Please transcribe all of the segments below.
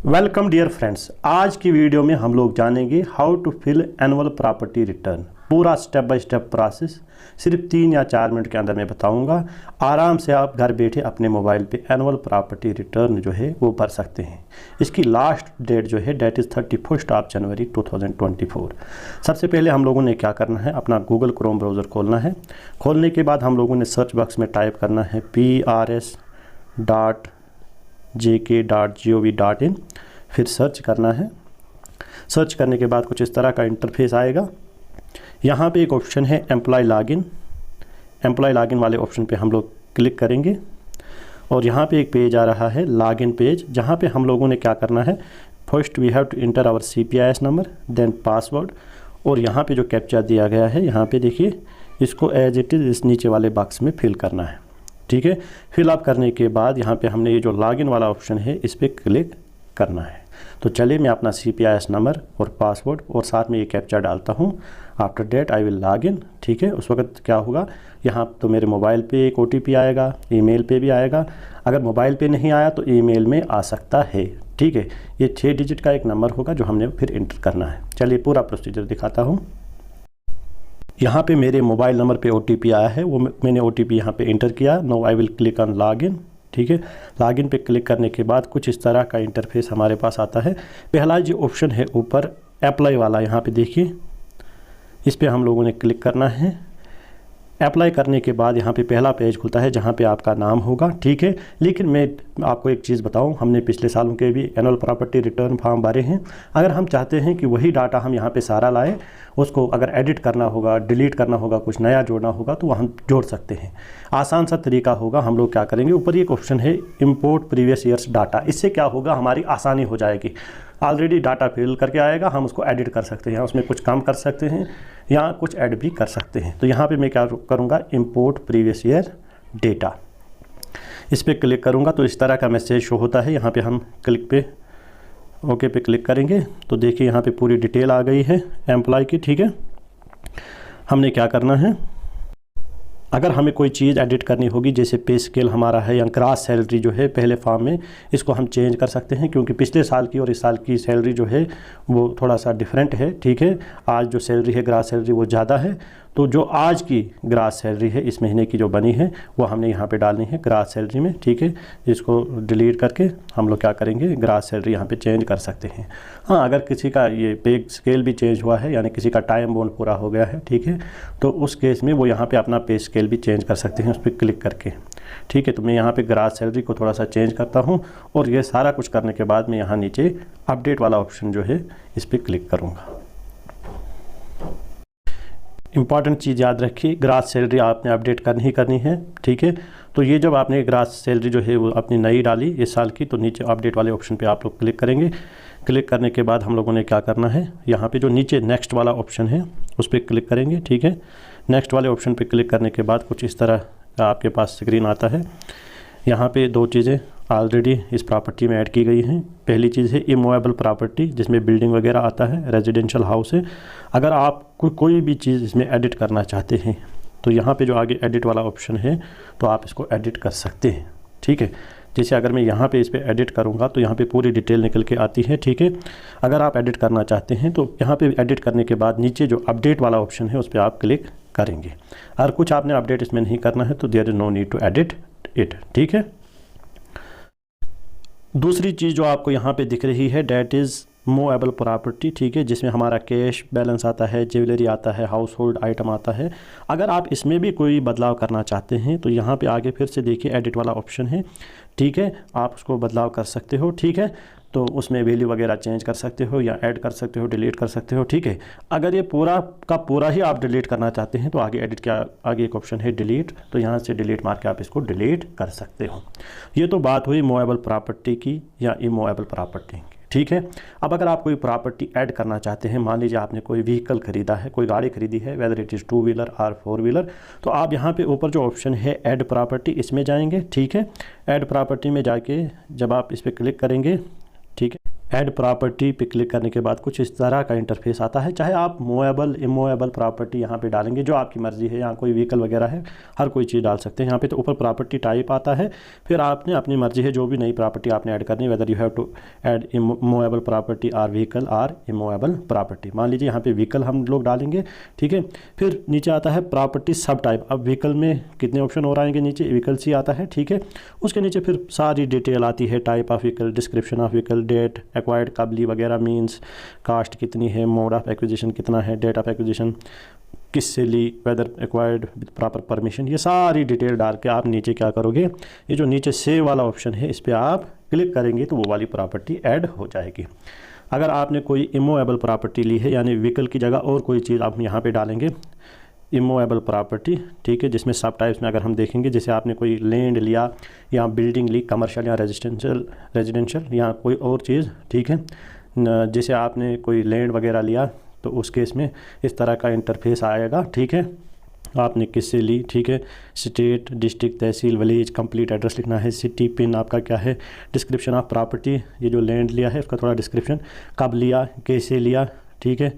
Welcome dear friends, आज की video में हम लोग जानेंगे how to fill annual property return. पूरा स्टेप बाय स्टेप प्रोसेस सिर्फ 3 या 4 मिनट के अंदर मैं बताऊंगा। आराम से आप घर बैठे अपने मोबाइल पे एनुअल प्रॉपर्टी रिटर्न जो है वो भर सकते हैं। इसकी लास्ट डेट जो है डेट इज़ 31 जनवरी 2024। सबसे पहले हम लोगों ने क्या करना है, अपना गूगल क्रोम ब्राउज़र खोलना है। खोलने के बाद हम लोगों ने सर्च बॉक्स में टाइप करना है prs.jk.gov.in, फिर सर्च करना है। सर्च करने के बाद कुछ इस तरह का इंटरफेस आएगा। यहाँ पे एक ऑप्शन है एम्प्लॉय लॉगिन। एम्प्लॉय लॉगिन वाले ऑप्शन पे हम लोग क्लिक करेंगे और यहाँ पे एक पेज आ रहा है लॉगिन पेज, जहाँ पे हम लोगों ने क्या करना है, first we have to enter our CPIS number, then password, और यहाँ पे जो कैप्चा दिया गया है यहाँ पे देखिए, इसको एज इट इज़ इस नीचे वाले बॉक्स में फिल करना है। ठीक है, फिल अप करने के बाद यहाँ पे हमने ये जो लॉगिन वाला ऑप्शन है इस पर क्लिक करना है। तो चलिए मैं अपना CPIS नंबर और पासवर्ड और साथ में ये कैप्चा डालता हूँ। After that I will log in. ठीक है, उस वक्त क्या होगा, यहाँ तो मेरे मोबाइल पे एक OTP आएगा, ईमेल पे भी आएगा। अगर मोबाइल पे नहीं आया तो ईमेल में आ सकता है। ठीक है, ये 6 डिजिट का एक नंबर होगा जो हमने फिर इंटर करना है। चलिए पूरा प्रोसीजर दिखाता हूँ। यहाँ पे मेरे मोबाइल नंबर पे OTP आया है, वो मैंने OTP यहाँ पे इंटर किया। Now I will click on login. ठीक है, लॉगिन पे क्लिक करने के बाद कुछ इस तरह का इंटरफेस हमारे पास आता है। पहला जो ऑप्शन है ऊपर अप्लाई वाला, यहाँ पे देखिए, इस पे हम लोगों ने क्लिक करना है। अप्लाई करने के बाद यहाँ पे पहला पेज खुलता है जहाँ पे आपका नाम होगा। ठीक है, लेकिन मैं आपको एक चीज़ बताऊँ, हमने पिछले सालों के भी एनुअल प्रॉपर्टी रिटर्न फॉर्म भरे हैं। अगर हम चाहते हैं कि वही डाटा हम यहाँ पे सारा लाएं, उसको अगर एडिट करना होगा, डिलीट करना होगा, कुछ नया जोड़ना होगा तो हम जोड़ सकते हैं। आसान सा तरीका होगा, हम लोग क्या करेंगे, ऊपर एक ऑप्शन है इम्पोर्ट प्रीवियस ईयर्स डाटा। इससे क्या होगा, हमारी आसानी हो जाएगी। ऑलरेडी डाटा फिल करके आएगा, हम उसको एडिट कर सकते हैं, उसमें कुछ कम कर सकते हैं या कुछ ऐड भी कर सकते हैं। तो यहाँ पे मैं क्या करूँगा, इंपोर्ट प्रीवियस ईयर डेटा, इस पर क्लिक करूँगा तो इस तरह का मैसेज शो होता है। यहाँ पे हम क्लिक पे ओके पे क्लिक करेंगे तो देखिए यहाँ पे पूरी डिटेल आ गई है एम्प्लॉय की। ठीक है, हमने क्या करना है, अगर हमें कोई चीज़ एडिट करनी होगी, जैसे पे स्केल हमारा है या ग्रास सैलरी जो है पहले फॉर्म में, इसको हम चेंज कर सकते हैं क्योंकि पिछले साल की और इस साल की सैलरी जो है वो थोड़ा सा डिफरेंट है। ठीक है, आज जो सैलरी है ग्रास सैलरी वो ज़्यादा है, तो जो आज की ग्रास सैलरी है इस महीने की जो बनी है वो हमने यहाँ पे डालनी है ग्रास सैलरी में। ठीक है, इसको डिलीट करके हम लोग क्या करेंगे, ग्रास सैलरी यहाँ पे चेंज कर सकते हैं। हाँ, अगर किसी का ये पे स्केल भी चेंज हुआ है, यानी किसी का टाइम बॉन्ड पूरा हो गया है, ठीक है, तो उस केस में वो यहाँ पे अपना पे स्केल भी चेंज कर सकते हैं उस पर क्लिक करके। ठीक है, तो मैं यहाँ पे ग्रास सैलरी को थोड़ा सा चेंज करता हूँ और ये सारा कुछ करने के बाद मैं यहाँ नीचे अपडेट वाला ऑप्शन जो है इस पर क्लिक करूँगा। इंपॉर्टेंट चीज़ याद रखिए, ग्रास सैलरी आपने अपडेट करनी ही करनी है। ठीक है, तो ये जब आपने ग्रास सैलरी जो है वो अपनी नई डाली इस साल की, तो नीचे अपडेट वाले ऑप्शन पे आप लोग क्लिक करेंगे। क्लिक करने के बाद हम लोगों ने क्या करना है, यहाँ पे जो नीचे नेक्स्ट वाला ऑप्शन है उस पर क्लिक करेंगे। ठीक है, नेक्स्ट वाले ऑप्शन पे क्लिक करने के बाद कुछ इस तरह का आपके पास स्क्रीन आता है। यहाँ पे 2 चीज़ें ऑलरेडी इस प्रॉपर्टी में ऐड की गई हैं। पहली चीज़ है इमूवेबल प्रॉपर्टी, जिसमें बिल्डिंग वगैरह आता है, रेजिडेंशियल हाउस है। अगर आप कोई भी चीज़ इसमें एडिट करना चाहते हैं तो यहाँ पे जो आगे एडिट वाला ऑप्शन है तो आप इसको एडिट कर सकते हैं। ठीक है, जैसे अगर मैं यहाँ पे इस पर एडिट करूँगा तो यहाँ पे पूरी डिटेल निकल के आती है। ठीक है, अगर आप एडिट करना चाहते हैं तो यहाँ पे एडिट करने के बाद नीचे जो अपडेट वाला ऑप्शन है उस पर आप क्लिक करेंगे। अगर कुछ आपने अपडेट इसमें नहीं करना है तो there is no need to edit it. ठीक है, दूसरी चीज़ जो आपको यहाँ पे दिख रही है डेट इज़ मूवेबल प्रॉपर्टी। ठीक है, जिसमें हमारा कैश बैलेंस आता है, ज्वेलरी आता है, हाउस होल्ड आइटम आता है। अगर आप इसमें भी कोई बदलाव करना चाहते हैं तो यहाँ पे आगे फिर से देखिए एडिट वाला ऑप्शन है। ठीक है, आप उसको बदलाव कर सकते हो। ठीक है, तो उसमें वैल्यू वगैरह चेंज कर सकते हो या ऐड कर सकते हो, डिलीट कर सकते हो। ठीक है, अगर ये पूरा का पूरा ही आप डिलीट करना चाहते हैं तो आगे एडिट के आगे एक ऑप्शन है डिलीट, तो यहाँ से डिलीट मार के आप इसको डिलीट कर सकते हो। ये तो बात हुई मूवेबल प्रॉपर्टी की या इमूवेबल प्रॉपर्टी की। ठीक है, अब अगर आप कोई प्रॉपर्टी ऐड करना चाहते हैं, मान लीजिए आपने कोई व्हीकल खरीदा है, कोई गाड़ी खरीदी है, वेदर इट इज़ 2 व्हीलर और 4 व्हीलर, तो आप यहाँ पे ऊपर जो ऑप्शन है ऐड प्रॉपर्टी, इसमें जाएंगे। ठीक है, ऐड प्रॉपर्टी में जाके जब आप इस पर क्लिक करेंगे, ठीक है, ऐड प्रॉपर्टी पे क्लिक करने के बाद कुछ इस तरह का इंटरफेस आता है। चाहे आप मूवेबल इमूवेबल प्रॉपर्टी यहाँ पे डालेंगे, जो आपकी मर्ज़ी है, यहाँ कोई व्हीकल वगैरह है, हर कोई चीज़ डाल सकते हैं यहाँ पे। तो ऊपर प्रॉपर्टी टाइप आता है, फिर आपने अपनी मर्ज़ी है जो भी नई प्रॉपर्टी आपने ऐड करनी है, whether you have to add movable property or vehicle or immovable property. मान लीजिए यहाँ पे व्हीकल हम लोग डालेंगे, ठीक है। फिर नीचे आता है प्रॉपर्टी सब टाइप। अब व्हीकल में कितने ऑप्शन और आएंगे, नीचे व्हीकल सी आता है, ठीक है। उसके नीचे फिर सारी डिटेल आती है, type of vehicle, description of vehicle, date acquired कब ली वगैरह, मीन्स कास्ट कितनी है, मोड ऑफ एक्विजिशन कितना है, डेट ऑफ एक्विजिशन किससे ली, whether acquired with proper permission, ये सारी डिटेल डाल के आप नीचे क्या करोगे, ये जो नीचे सेव वाला ऑप्शन है इस पर आप क्लिक करेंगे तो वो वाली प्रॉपर्टी ऐड हो जाएगी। अगर आपने कोई इमूवेबल प्रॉपर्टी ली है, यानी व्हीकल की जगह और कोई चीज़ आप यहाँ पे डालेंगे, इमूवेबल प्रॉपर्टी, ठीक है, जिसमें सब टाइप्स में अगर हम देखेंगे, जैसे आपने कोई लैंड लिया या बिल्डिंग ली, कमर्शियल या रेजिडेंशियल या कोई और चीज़, ठीक है। जैसे आपने कोई लैंड वगैरह लिया तो उस केस में इस तरह का इंटरफेस आएगा, ठीक है। आपने किससे ली, ठीक है, स्टेट, डिस्ट्रिक्ट, तहसील, विलेज, कंप्लीट एड्रेस लिखना है, सिटी, पिन आपका क्या है, डिस्क्रिप्शन ऑफ प्रॉपर्टी, ये जो लैंड लिया है उसका थोड़ा डिस्क्रिप्शन, कब लिया, कैसे लिया, ठीक है,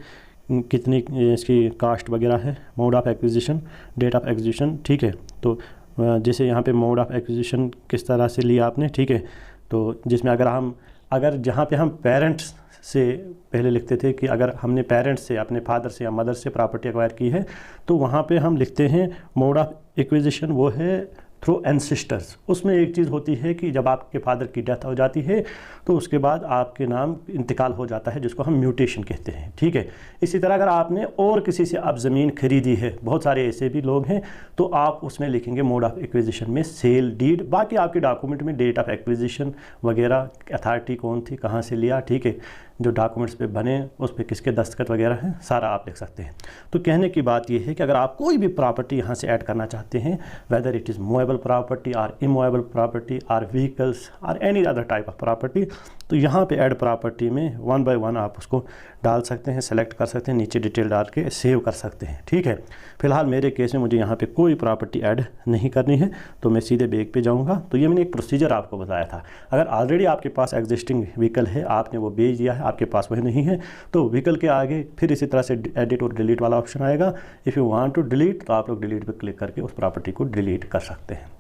कितनी इसकी कास्ट वगैरह है, mode of acquisition, date of acquisition, ठीक है। तो जैसे यहाँ पे मोड ऑफ एक्विजिशन किस तरह से लिया आपने, ठीक है। तो जिसमें अगर जहाँ पे हम पेरेंट्स से पहले लिखते थे कि अगर हमने पेरेंट्स से, अपने फादर से या मदर से प्रॉपर्टी एक्वायर की है, तो वहाँ पे हम लिखते हैं मोड ऑफ एक्विजिशन वो है थ्रू एंसेस्टर्स। उसमें एक चीज़ होती है कि जब आपके फादर की डेथ हो जाती है तो उसके बाद आपके नाम इंतकाल हो जाता है, जिसको हम म्यूटेशन कहते हैं, ठीक है। इसी तरह अगर आपने और किसी से आप ज़मीन खरीदी है, बहुत सारे ऐसे भी लोग हैं, तो आप उसमें लिखेंगे मोड ऑफ एक्विजिशन में सेल डीड। बाकी आपके डॉक्यूमेंट में डेट ऑफ एक्विजिशन वगैरह, अथॉरिटी कौन थी, कहाँ से लिया, ठीक है, जो डॉक्यूमेंट्स पे बने उस पर किसके दस्तखत वगैरह हैं, सारा आप लिख सकते हैं। तो कहने की बात यह है कि अगर आप कोई भी प्रॉपर्टी यहाँ से ऐड करना चाहते हैं, whether it is movable property और इमूवेबल प्रॉपर्टी और व्हीकल्स और any other type of property, तो यहाँ पे ऐड प्रॉपर्टी में 1 बाय 1 आप उसको डाल सकते हैं, सेलेक्ट कर सकते हैं, नीचे डिटेल डाल के सेव कर सकते हैं, ठीक है। फिलहाल मेरे केस में मुझे यहाँ पे कोई प्रॉपर्टी ऐड नहीं करनी है, तो मैं सीधे बैक पे जाऊँगा। तो ये मैंने एक प्रोसीजर आपको बताया था। अगर ऑलरेडी आपके पास एग्जिस्टिंग व्हीकल है, आपने वो बेच दिया है, आपके पास वही नहीं है, तो व्हीकल के आगे फिर इसी तरह से एडिट और डिलीट वाला ऑप्शन आएगा। If you want to delete, तो आप लोग डिलीट पे क्लिक करके उस प्रॉपर्टी को डिलीट कर सकते हैं।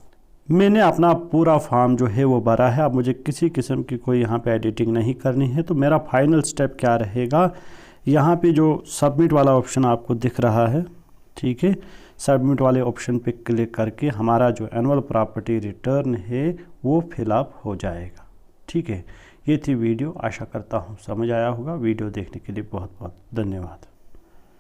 मैंने अपना पूरा फॉर्म जो है वो भरा है। अब मुझे किसी किस्म की कोई यहाँ पे एडिटिंग नहीं करनी है। तो मेरा फाइनल स्टेप क्या रहेगा, यहाँ पे जो सबमिट वाला ऑप्शन आपको दिख रहा है, ठीक है, सबमिट वाले ऑप्शन पे क्लिक करके हमारा जो एनुअल प्रॉपर्टी रिटर्न है वो फिलअप हो जाएगा, ठीक है। ये थी वीडियो, आशा करता हूँ समझ आया होगा। वीडियो देखने के लिए बहुत बहुत धन्यवाद।